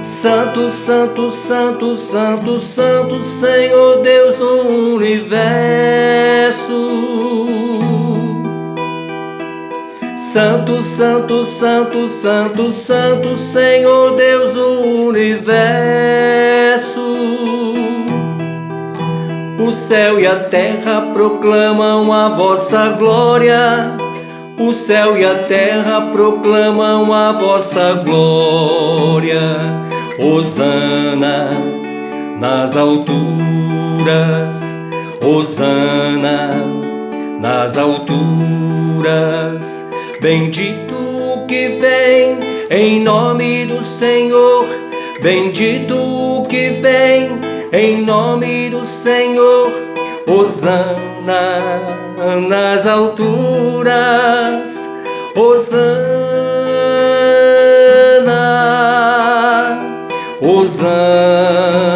Santo, santo, santo, santo, santo, Senhor Deus do universo. Santo, santo, santo, santo, santo, Senhor Deus do universo. O céu e a terra proclamam a vossa glória. O céu e a terra proclamam a vossa glória. Hosana nas alturas, Hosana nas alturas. Bendito o que vem em nome do Senhor, bendito o que vem em nome do Senhor. Hosana nas alturas, Hosana, Hosana.